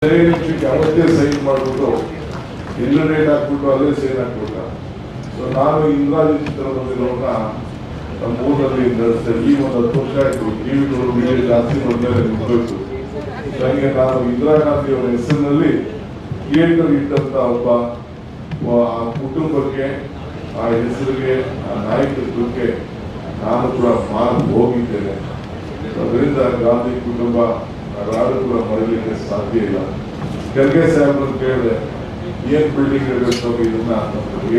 ಅವತ್ತೇ ಸೈನ್ ಮಾಡಿಬಿಟ್ಟು ಇಂಟರ್ನೆಟ್ ಹಾಕ್ಬಿಟ್ಟು ಅಲ್ಲೇ ಸೈನ್ ಹಾಕ್ಬಿಟ್ಟ. ಸೊ ನಾನು ಇಂದ್ರಾಜಿ ಚಿತ್ರಮಂದಿರವನ್ನ ನಮ್ಮ ಊರಲ್ಲಿ ನಡೆಸ್ತೇನೆ. ಈ ಒಂದು 10 ವರ್ಷ ಆಯ್ತು. ಟಿವಿಗಳು ಮೀಡಿಯಾ ಜಾಸ್ತಿ ನೋಡಿದ್ರೆ ನಿಂತೋಯ್ತು. ನನಗೆ ನಾನು ಇಂದಿರಾ ಗಾಂಧಿ ಅವರ ಹೆಸರಿನಲ್ಲಿ ಥಿಯೇಟರ್ ಇಟ್ಟಂತ ಒಬ್ಬ ಕುಟುಂಬಕ್ಕೆ, ಆ ಹೆಸರಿಗೆ, ಆ ನಾಯಕತ್ವಕ್ಕೆ ನಾನು ಕೂಡ ಮಾರು ಹೋಗಿದ್ದೇನೆ. ಅದರಿಂದ ಗಾಂಧಿ ಕುಟುಂಬ ಯಾರು ಕೂಡ ಮರೀಲಿಕ್ಕೆ ಸಾಧ್ಯ ಇಲ್ಲ. ಖರ್ಗೆ ಸಾಹೇಬ್ರನ್ನು ಕೇಳಿದೆ, ಏನ್ ಬಿಲ್ಡಿಂಗ್ ಇರಬೇಕು, ಇದನ್ನ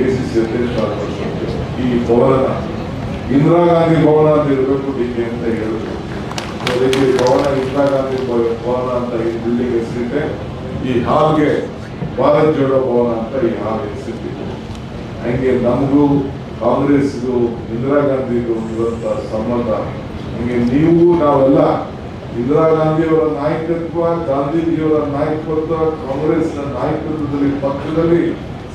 ACC ಅಧ್ಯಕ್ಷ ಈ ಭವನ ಇಂದಿರಾ ಗಾಂಧಿ ಭವನ ಅಂತ ಇರಬೇಕು ಡಿಕೆ ಅಂತ ಹೇಳಿದ್ರು. ಅದಕ್ಕೆ ಭವನ ಇಂದಿರಾ ಗಾಂಧಿ ಭವನ ಅಂತ ಈ ಬಿಲ್ಡಿಂಗ್ ಹೆಸರಿಟ್ಟೆ. ಈ ಹಾಲ್ಗೆ ಭಾರತ್ ಜೋಡೋ ಭವನ ಅಂತ ಈ ಹಾಲ್ ಹೆಸರಿಟ್ಟಿತ್ತು. ಹಂಗೆ ನಮಗೂ ಕಾಂಗ್ರೆಸ್ಗೂ ಇಂದಿರಾ ಗಾಂಧಿಗೂ ಇರುವಂತ ಸಂಬಂಧ. ಹಂಗೆ ನೀವು ನಾವೆಲ್ಲ ಇಂದಿರಾ ಗಾಂಧಿಯವರ ನಾಯಕತ್ವ, ಗಾಂಧೀಜಿಯವರ ನಾಯಕತ್ವ, ಕಾಂಗ್ರೆಸ್ನ ನಾಯಕತ್ವದಲ್ಲಿ ಪಕ್ಷದಲ್ಲಿ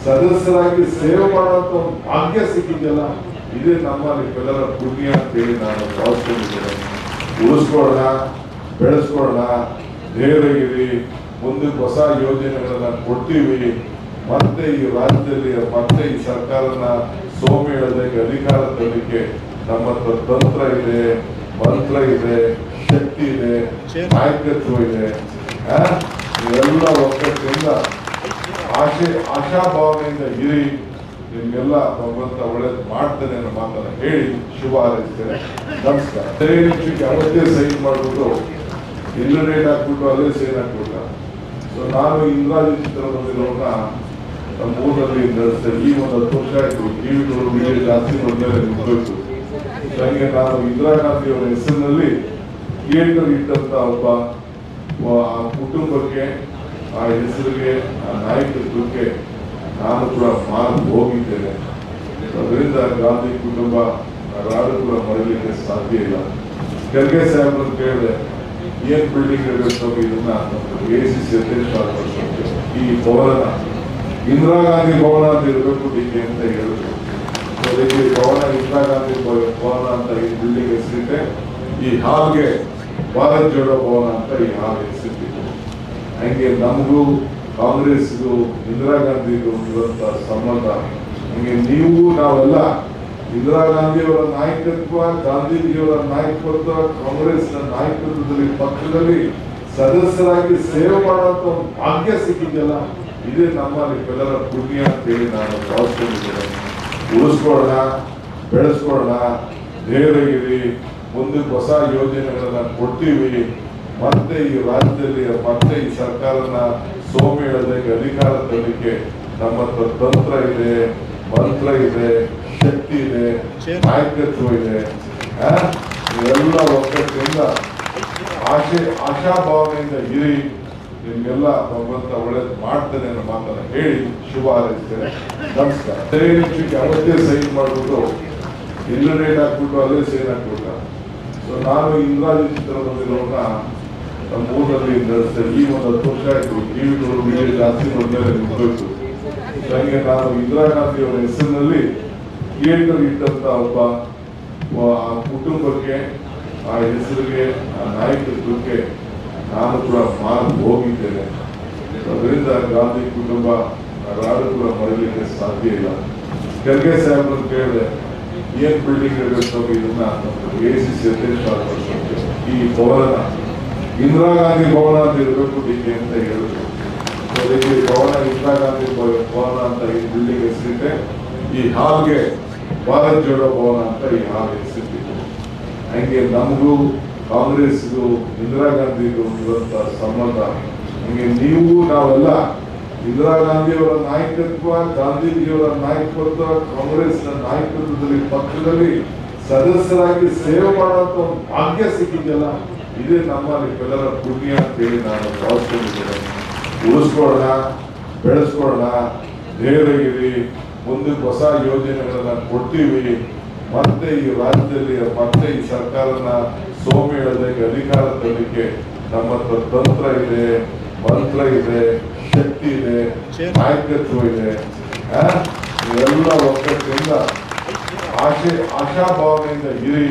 ಸದಸ್ಯರಾಗಿ ಸೇವೆ ಮಾಡುವಂತ ಒಂದು ಭಾಗ್ಯ ಸಿಕ್ಕಿದೆಯಲ್ಲ, ಇದೇ ನಮ್ಮಲ್ಲಿ ಎಲ್ಲರ ಪುಣ್ಯ ಅಂತೇಳಿ ನಾನು ಭಾವಿಸ್ಕೊಂಡಿದ್ದೇನೆ. ಉಳಿಸ್ಕೊಳ್ಳೋಣ, ಬೆಳೆಸ್ಕೊಳ್ಳೋಣ, ಧೈರ್ಯಗಿರಿ, ಮುಂದಕ್ಕೆ ಹೊಸ ಯೋಜನೆಗಳನ್ನ ಕೊಡ್ತೀವಿ. ಮತ್ತೆ ಈ ರಾಜ್ಯದಲ್ಲಿ ಮತ್ತೆ ಈ ಸರ್ಕಾರನ ಸೋಮು ಹೇಳೋದಕ್ಕೆ, ಅಧಿಕಾರ ತರಲಿಕ್ಕೆ ನಮ್ಮ ಹತ್ರ ತಂತ್ರ ಇದೆ, ಮಂತ್ರ ಇದೆ, ಶಕ್ತಿ ಇದೆ, ನಾಯಕತ್ವ ಇದೆ. ಇವೆಲ್ಲ ಒಕ್ಕಟ್ಟಿಂದ ಆಶಾಭಾವನೆಯಿಂದ ಇರಿ. ನಿಮ್ಗೆಲ್ಲ ಭಗವಂತ ಒಳ್ಳೇದು ಮಾಡ್ತಾನೆ ಅನ್ನೋ ಮಾತನ್ನ ಹೇಳಿ ಶುಭ ಹಾರೈಸ್ತೇನೆ. ನಮಸ್ಕಾರ. ಅವತ್ತೇ ಸೈನ್ ಮಾಡಿಬಿಟ್ಟು ಇಂಟರ್ನೆಟ್ ಹಾಕ್ಬಿಟ್ಟು ಅಲ್ಲೇ ಸೈನ್ ಹಾಕ್ಬಿಟ್ಟ. ಸೊ ನಾನು ಇಂದ್ರಾಜಿ ಚಿತ್ರಮಂದಿರವನ್ನ ನಮ್ಮ ಊರಲ್ಲಿ ನಡೆಸ್ತೇನೆ. ಈ ಒಂದು 10 ವರ್ಷ ಆಯ್ತು. ಟಿವಿಗಳು ಮೀಡಿಯಾ ಜಾಸ್ತಿ ನೋಡಿದ್ರೆ ನಿಂತೋಯ್ತು. ನನಗೆ ನಾನು ಇಂದಿರಾ ಗಾಂಧಿ ಅವರ ಹೆಸರಿನಲ್ಲಿ ಥಿಯೇಟರ್ ಇಟ್ಟಂತ ಒಬ್ಬ ಕುಟುಂಬಕ್ಕೆ, ಆ ಹೆಸರಿಗೆ, ಆ ನಾಯಕತ್ವಕ್ಕೆ ನಾನು ಕೂಡ ಮಾರು ಹೋಗಿದ್ದೇನೆ. ಅದರಿಂದ ಗಾಂಧಿ ಕುಟುಂಬ ಯಾರು ಕೂಡ ಮರೀಲಿಕ್ಕೆ ಸಾಧ್ಯ ಇಲ್ಲ. ಖರ್ಗೆ ಸಾಹೇಬ್ರನ್ನು ಕೇಳಿದೆ, ಏನ್ ಬಿಲ್ಡಿಂಗ್ ಇರಬೇಕು, ಇದನ್ನ ACC ಅಧ್ಯಕ್ಷ ಈ ಭವನ ಇಂದಿರಾ ಗಾಂಧಿ ಭವನ ಅಂತ ಇರಬೇಕು ಡಿಕೆ ಅಂತ ಹೇಳಿದ್ರು. ಅದಕ್ಕೆ ಭವನ ಇಂದಿರಾ ಗಾಂಧಿ ಭವನ ಅಂತ ಈ ಬಿಲ್ಡಿಂಗ್ ಹೆಸರಿಟ್ಟೆ. ಈ ಹಾಲ್ಗೆ ಭಾರತ್ ಜೋಡೋ ಭವನ ಅಂತ ಈ ಹಾಲ್ ಹೆಸರಿಟ್ಟಿತ್ತು. ಹಂಗೆ ನಮಗೂ ಕಾಂಗ್ರೆಸ್ಗೂ ಇಂದಿರಾ ಗಾಂಧಿಗೂ ಇರುವಂತ ಸಂಬಂಧ. ಹಂಗೆ ನೀವು ನಾವೆಲ್ಲ ಇಂದಿರಾ ಗಾಂಧಿಯವರ ನಾಯಕತ್ವ, ಗಾಂಧೀಜಿಯವರ ನಾಯಕತ್ವ, ಕಾಂಗ್ರೆಸ್ನ ನಾಯಕತ್ವದಲ್ಲಿ ಪಕ್ಷದಲ್ಲಿ ಸದಸ್ಯರಾಗಿ ಸೇವೆ ಮಾಡುವಂತ ಒಂದು ಭಾಗ್ಯ ಸಿಕ್ಕಿದೆಯಲ್ಲ, ಇದೇ ನಮ್ಮಲ್ಲಿ ಎಲ್ಲರ ಪುಣ್ಯ ಅಂತೇಳಿ ನಾನು ಭಾವಿಸ್ಕೊಂಡಿದ್ದೇನೆ. ಉಳಿಸ್ಕೊಳ್ಳೋಣ, ಬೆಳೆಸ್ಕೊಳ್ಳೋಣ, ಧೈರ್ಯಗಿರಿ, ಮುಂದಕ್ಕೆ ಹೊಸ ಯೋಜನೆಗಳನ್ನ ಕೊಡ್ತೀವಿ. ಮತ್ತೆ ಈ ರಾಜ್ಯದಲ್ಲಿ ಮತ್ತೆ ಈ ಸರ್ಕಾರನ ಸೋಮು ಹೇಳೋದಕ್ಕೆ, ಅಧಿಕಾರ ತರಲಿಕ್ಕೆ ನಮ್ಮ ಹತ್ರ ತಂತ್ರ ಇದೆ, ಮಂತ್ರ ಇದೆ, ಶಕ್ತಿ ಇದೆ, ನಾಯಕತ್ವ ಇದೆ. ಇವೆಲ್ಲ ಒಕ್ಕಟ್ಟಿಂದ ಆಶಾಭಾವನೆಯಿಂದ ಇರಿ. ನಿಮ್ಗೆಲ್ಲ ಭಗವಂತ ಒಳ್ಳೇದು ಮಾಡ್ತಾನೆ ಅನ್ನೋ ಮಾತನ್ನ ಹೇಳಿ ಶುಭ ಹಾರೈಸ್ತೇನೆ. ನಮಸ್ಕಾರ. ಅವತ್ತೇ ಸೈನ್ ಮಾಡಿಬಿಟ್ಟು ಇಂಟರ್ನೆಟ್ ಹಾಕ್ಬಿಟ್ಟು ಅಲ್ಲೇ ಸೈನ್ ಹಾಕ್ಬಿಟ್ಟ. ಸೊ ನಾನು ಇಂದ್ರಾಜಿ ಚಿತ್ರಮಂದಿರವನ್ನ ನಮ್ಮ ಊರಲ್ಲಿ ನಡೆಸ್ತೇನೆ. ಈ ಒಂದು 10 ವರ್ಷ ಆಯ್ತು. ಟಿವಿಗಳು ಮೀಡಿಯಾ ಜಾಸ್ತಿ ನೋಡಿದ್ರೆ ನಿಂತೋಯ್ತು. ನನಗೆ ನಾನು ಇಂದಿರಾ ಗಾಂಧಿ ಅವರ ಹೆಸರಿನಲ್ಲಿ ಥಿಯೇಟರ್ ಇಟ್ಟಂತ ಒಬ್ಬ ಕುಟುಂಬಕ್ಕೆ, ಆ ಹೆಸರಿಗೆ, ಆ ನಾಯಕತ್ವಕ್ಕೆ ನಾನು ಕೂಡ ಮಾರು ಹೋಗಿದ್ದೇನೆ. ಅದರಿಂದ ಗಾಂಧಿ ಕುಟುಂಬ ಯಾರು ಕೂಡ ಮರೀಲಿಕ್ಕೆ ಸಾಧ್ಯ ಇಲ್ಲ. ಖರ್ಗೆ ಸಾಹೇಬ್ರನ್ನು ಕೇಳಿದೆ, ಏನ್ ಬಿಲ್ಡಿಂಗ್ ಇರಬೇಕು, ಇದನ್ನ ACC ಅಧ್ಯಕ್ಷ ಈ ಭವನ ಇಂದಿರಾ ಗಾಂಧಿ ಭವನ ಅಂತ ಇರಬೇಕು ಡಿಕೆ ಅಂತ ಹೇಳಿದ್ರು. ಅದಕ್ಕೆ ಭವನ ಇಂದಿರಾ ಗಾಂಧಿ ಭವನ ಅಂತ ಈ ಬಿಲ್ಡಿಂಗ್ ಹೆಸರಿಟ್ಟೆ. ಈ ಹಾಲ್ಗೆ ಭಾರತ್ ಜೋಡೋ ಭವನ ಅಂತ ಈ ಹಾಲ್ ಹೆಸರಿಟ್ಟಿತ್ತು. ಹಂಗೆ ನಮಗೂ ಕಾಂಗ್ರೆಸ್ಗೂ ಇಂದಿರಾ ಗಾಂಧಿಗೂ ಇರುವಂತ ಸಂಬಂಧ. ಹಂಗೆ ನೀವು ನಾವೆಲ್ಲ ಇಂದಿರಾ ಗಾಂಧಿಯವರ ನಾಯಕತ್ವ, ಗಾಂಧೀಜಿಯವರ ನಾಯಕತ್ವ, ಕಾಂಗ್ರೆಸ್ನ ನಾಯಕತ್ವದಲ್ಲಿ ಪಕ್ಷದಲ್ಲಿ ಸದಸ್ಯರಾಗಿ ಸೇವೆ ಮಾಡುವಂತ ಒಂದು ಭಾಗ್ಯ ಸಿಕ್ಕಿದೆಯಲ್ಲ, ಇದೇ ನಮ್ಮಲ್ಲಿ ಎಲ್ಲರ ಪುಣ್ಯ ಅಂತೇಳಿ ನಾನು ಭಾವಿಸ್ಕೊಂಡಿದ್ದೇನೆ. ಉಳಿಸ್ಕೊಳ್ಳೋಣ, ಬೆಳೆಸ್ಕೊಳ್ಳೋಣ, ಧೈರ್ಯಗಿರಿ, ಮುಂದಕ್ಕೆ ಹೊಸ ಯೋಜನೆಗಳನ್ನ ಕೊಡ್ತೀವಿ. ಮತ್ತೆ ಈ ರಾಜ್ಯದಲ್ಲಿ ಮತ್ತೆ ಈ ಸರ್ಕಾರನ ಸೋಮು ಹೇಳೋದಕ್ಕೆ, ಅಧಿಕಾರ ತರಲಿಕ್ಕೆ ನಮ್ಮ ಹತ್ರ ತಂತ್ರ ಇದೆ, ಮಂತ್ರ ಇದೆ, ಶಕ್ತಿ ಇದೆ, ನಾಯಕತ್ವ ಇದೆ. ಇವೆಲ್ಲ ಒಕ್ಕಟ್ಟಿಂದ ಆಶಾಭಾವನೆಯಿಂದ ಇರಿ.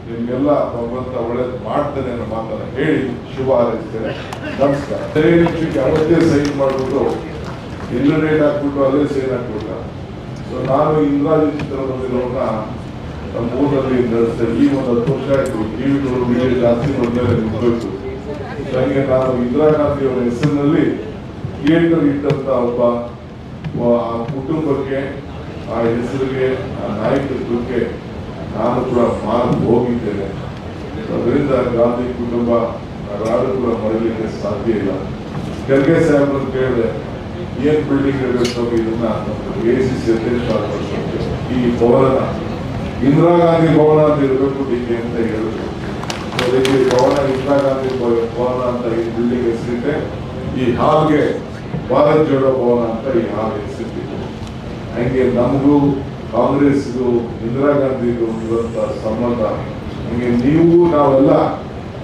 ನಿಮ್ಗೆಲ್ಲ ಭಗವಂತ ಒಳ್ಳೇದು ಮಾಡ್ತಾನೆ ಅನ್ನೋ ಮಾತನ್ನ ಹೇಳಿ ಶುಭ ಹಾರೈಸ್ತೇನೆ. ನಮಸ್ಕಾರ. ನಿಮಿಷಕ್ಕೆ ಅವತ್ತೇ ಸೈನ್ ಮಾಡ್ಬಿಟ್ಟು ಇಲ್ಲಿ ರೇಟ್ ಹಾಕ್ಬಿಟ್ಟು ಅಲ್ಲೇ ಸೈನ್ ಹಾಕ್ಬಿಟ್ಟ. ಸೊ ನಾನು ಇಂದ್ರಾಜಿ ಚಿತ್ರಮಂದಿರವನ್ನ ನಮ್ಮ ಊರಲ್ಲಿ ನಡೆಸ್ತೇನೆ. ಈ ಒಂದು 10 ವರ್ಷ ಆಯ್ತು. ಟಿವಿಗಳು ವಿಡಿಯೋ ಜಾಸ್ತಿ ನೋಡಿದ್ರೆ ನಿಂತೋಯ್ತು. ಹಂಗೆ ನಾನು ಇಂದಿರಾ ಗಾಂಧಿ ಅವರ ಹೆಸರಿನಲ್ಲಿ ಥಿಯೇಟರ್ ಇಟ್ಟಂತ ಒಬ್ಬ ಕುಟುಂಬಕ್ಕೆ, ಆ ಹೆಸರಿಗೆ, ಆ ನಾಯಕತ್ವಕ್ಕೆ ನಾನು ಕೂಡ ಮಾರ್ಕ್ ಹೋಗಿದ್ದೇನೆ. ಅದರಿಂದ ಗಾಂಧಿ ಕುಟುಂಬ ಯಾರು ಕೂಡ ಮರಲಿಕ್ಕೆ ಸಾಧ್ಯ ಇಲ್ಲ. ಖರ್ಗೆ ಸಾಹೇಬ್ರನ್ನು ಕೇಳಿದೆ, ಏನ್ ಬಿಲ್ಡಿಂಗ್ ಇರಬೇಕು, ಇದನ್ನ ACC ಅಧ್ಯಕ್ಷ ಈ ಭವನ ಇಂದಿರಾ ಗಾಂಧಿ ಭವನ ಅಂತ ಇರಬೇಕು ಡಿಕೆ ಅಂತ ಹೇಳಿದ್ರು. ಅದಕ್ಕೆ ಭವನ ಇಂದಿರಾ ಗಾಂಧಿ ಭವನ ಅಂತ ಈ ಬಿಲ್ಡಿಂಗ್ ಹೆಸರಿಟ್ಟೆ. ಈ ಹಾಲ್ಗೆ ಭಾರತ್ ಜೋಡೋ ಭವನ ಅಂತ ಈ ಹಾಲ್ ಹೆಸರಿಟ್ಟಿತ್ತು. ಹಂಗೆ ನಮಗೂ ಕಾಂಗ್ರೆಸ್ಗೂ ಇಂದಿರಾ ಗಾಂಧಿಗೂ ಇರುವಂತ ಸಂಬಂಧ. ಹಂಗೆ ನೀವು ನಾವೆಲ್ಲ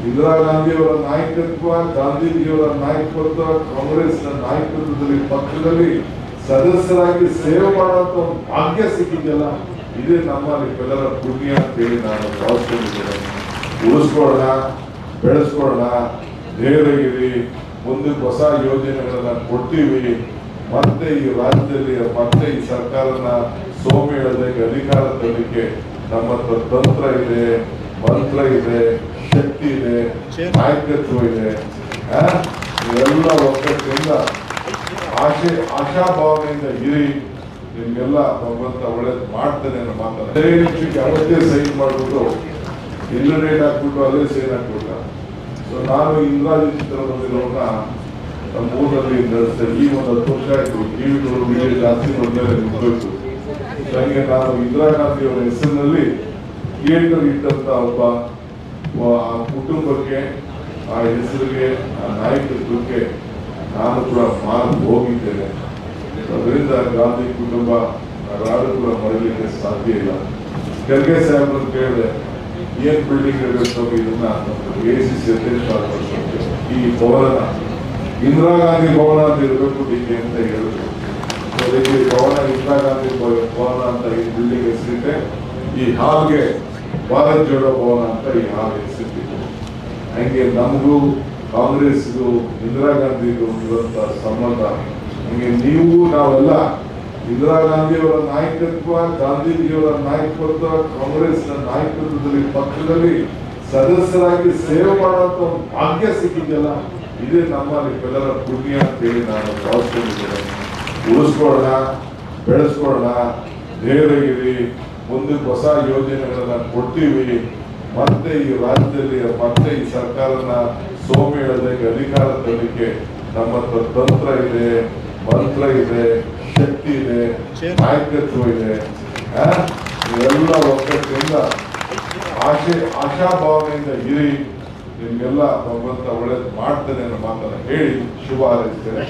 ಇಂದಿರಾ ಗಾಂಧಿಯವರ ನಾಯಕತ್ವ, ಗಾಂಧೀಜಿಯವರ ನಾಯಕತ್ವ, ಕಾಂಗ್ರೆಸ್ನ ನಾಯಕತ್ವದಲ್ಲಿ ಪಕ್ಷದಲ್ಲಿ ಸದಸ್ಯರಾಗಿ ಸೇವೆ ಮಾಡುವಂತ ಒಂದು ಭಾಗ್ಯ ಸಿಕ್ಕಿದೆಯಲ್ಲ, ಇದೇ ನಮ್ಮಲ್ಲೆಲ್ಲರ ಪುಣ್ಯ ಅಂತೇಳಿ ನಾನು ಭಾವಿಸ್ಕೊಂಡಿದ್ದೇನೆ. ಉಳಿಸ್ಕೊಳ್ಳೋಣ, ಬೆಳೆಸ್ಕೊಳ್ಳೋಣ, ಧೈರ್ಯಗಿರಿ, ಮುಂದಕ್ಕೆ ಹೊಸ ಯೋಜನೆಗಳನ್ನ ಕೊಡ್ತೀವಿ. ಮತ್ತೆ ಈ ರಾಜ್ಯದಲ್ಲಿ ಮತ್ತೆ ಈ ಸರ್ಕಾರನ ಸೋಮೆ ಹೇಳೋದಕ್ಕೆ, ಅಧಿಕಾರ ತರಲಿಕ್ಕೆ ನಮ್ಮ ಹತ್ರ ತಂತ್ರ ಇದೆ, ಮಂತ್ರ ಇದೆ, ಶಕ್ತಿ ಇದೆ, ನಾಯಕತ್ವ ಇದೆ. ಇವೆಲ್ಲ ಒಕ್ಕಟ್ಟಿಂದ ಆಶಾಭಾವನೆಯಿಂದ ಇರಿ. ನಿಮ್ಗೆಲ್ಲ ಭಗವಂತ ಒಳ್ಳೇದು ಮಾಡ್ತಾನೆ ಅನ್ನೋ ಮಾತನ್ನ ನಿಮಿಷಕ್ಕೆ ಅವತ್ತೇ ಸೈನ್ ಮಾಡ್ಬಿಟ್ಟು ಇಲ್ಲಿ ರೇಟ್ ಹಾಕ್ಬಿಟ್ಟು ಅಲ್ಲೇ ಸೈನ್ ಹಾಕ್ಬಿಟ್ಟ. ಸೊ ನಾನು ಇಂದ್ರಾಜಿ ಚಿತ್ರಮಂದಿರವನ್ನ ನಮ್ಮ ಊರಲ್ಲಿ ನಡೆಸ್ತೇನೆ. ಈ ಒಂದು 10 ವರ್ಷ ಆಯ್ತು. ಟಿವಿಗಳು ವಿಡಿಯೋ ಜಾಸ್ತಿ ನೋಡಿದ್ರೆ ನಿಂತೋಯ್ತು. ಹಂಗೆ ನಾನು ಇಂದಿರಾ ಗಾಂಧಿ ಅವರ ಹೆಸರಿನಲ್ಲಿ ಥಿಯೇಟರ್ ಇಟ್ಟಂತ ಒಬ್ಬ ಕುಟುಂಬಕ್ಕೆ, ಆ ಹೆಸರಿಗೆ, ಆ ನಾಯಕತ್ವಕ್ಕೆ ನಾನು ಕೂಡ ಮಾರ್ಕ್ ಹೋಗಿದ್ದೇನೆ. ಅದರಿಂದ ಗಾಂಧಿ ಕುಟುಂಬ ಯಾರು ಕೂಡ ಮರಲಿಕ್ಕೆ ಸಾಧ್ಯ ಇಲ್ಲ. ಖರ್ಗೆ ಸಾಹೇಬ್ರನ್ನು ಕೇಳಿದೆ, ಏನ್ ಬಿಲ್ಡಿಂಗ್ ಇರಬೇಕು, ಇದನ್ನ ACC ಅಧ್ಯಕ್ಷ ಈ ಭವನ ಇಂದಿರಾ ಗಾಂಧಿ ಭವನ ಅಂತ ಇರಬೇಕು ಡಿಕೆ ಅಂತ ಹೇಳಿದ್ರು. ಅದಕ್ಕೆ ಭವನ ಇಂದಿರಾ ಗಾಂಧಿ ಭವನ ಅಂತ ಈ ಬಿಲ್ಡಿಂಗ್ ಹೆಸರಿಟ್ಟೆ. ಈ ಹಾಲ್ಗೆ ಭಾರತ್ ಜೋಡೋ ಭವನ ಅಂತ ಈ ಹಾಲ್ ಹೆಸರಿಟ್ಟಿತ್ತು. ಹಂಗೆ ನಮಗೂ ಕಾಂಗ್ರೆಸ್ಗೂ ಇಂದಿರಾ ಗಾಂಧಿಗೂ ಇರುವಂತ ಸಂಬಂಧ. ಹಂಗೆ ನೀವು ನಾವೆಲ್ಲ ಇಂದಿರಾ ಗಾಂಧಿಯವರ ನಾಯಕತ್ವ, ಗಾಂಧೀಜಿಯವರ ನಾಯಕತ್ವ, ಕಾಂಗ್ರೆಸ್ನ ನಾಯಕತ್ವದಲ್ಲಿ ಪಕ್ಷದಲ್ಲಿ ಸದಸ್ಯರಾಗಿ ಸೇವೆ ಮಾಡುವಂತ ಒಂದು ಭಾಗ್ಯ ಸಿಕ್ಕಿದೆಯಲ್ಲ, ಇದೇ ನಮ್ಮಲ್ಲೆಲ್ಲರ ಪುಣ್ಯ ಅಂತೇಳಿ ನಾನು ಭಾವಿಸ್ಕೊಂಡಿದ್ದೇನೆ. ಉಳಿಸ್ಕೊಳ್ಳೋಣ, ಬೆಳೆಸ್ಕೊಳ್ಳೋಣ, ಧೈರ್ಯಗಿರಿ, ಮುಂದಕ್ಕೆ ಹೊಸ ಯೋಜನೆಗಳನ್ನ ಕೊಡ್ತೀವಿ. ಮತ್ತೆ ಈ ರಾಜ್ಯದಲ್ಲಿ ಮತ್ತೆ ಈ ಸರ್ಕಾರನ ಸೋಮೆ ಹೇಳೋದಕ್ಕೆ, ಅಧಿಕಾರ ತರಲಿಕ್ಕೆ ನಮ್ಮ ಹತ್ರ ತಂತ್ರ ಇದೆ, ಮಂತ್ರ ಇದೆ, ಶಕ್ತಿ ಇದೆ, ನಾಯಕತ್ವ ಇದೆ. ಇವೆಲ್ಲ ಒಕ್ಕಟ್ಟಿಂದ ಆಶಾಭಾವನೆಯಿಂದ ಇರಿ. ನಿಮ್ಗೆಲ್ಲ ಭಗವಂತ ಒಳ್ಳೇದು ಮಾಡ್ತಾನೆ ಅನ್ನೋ ಮಾತನ್ನ ಹೇಳಿ ಶುಭ ಹಾರೈಸ್ತೇನೆ.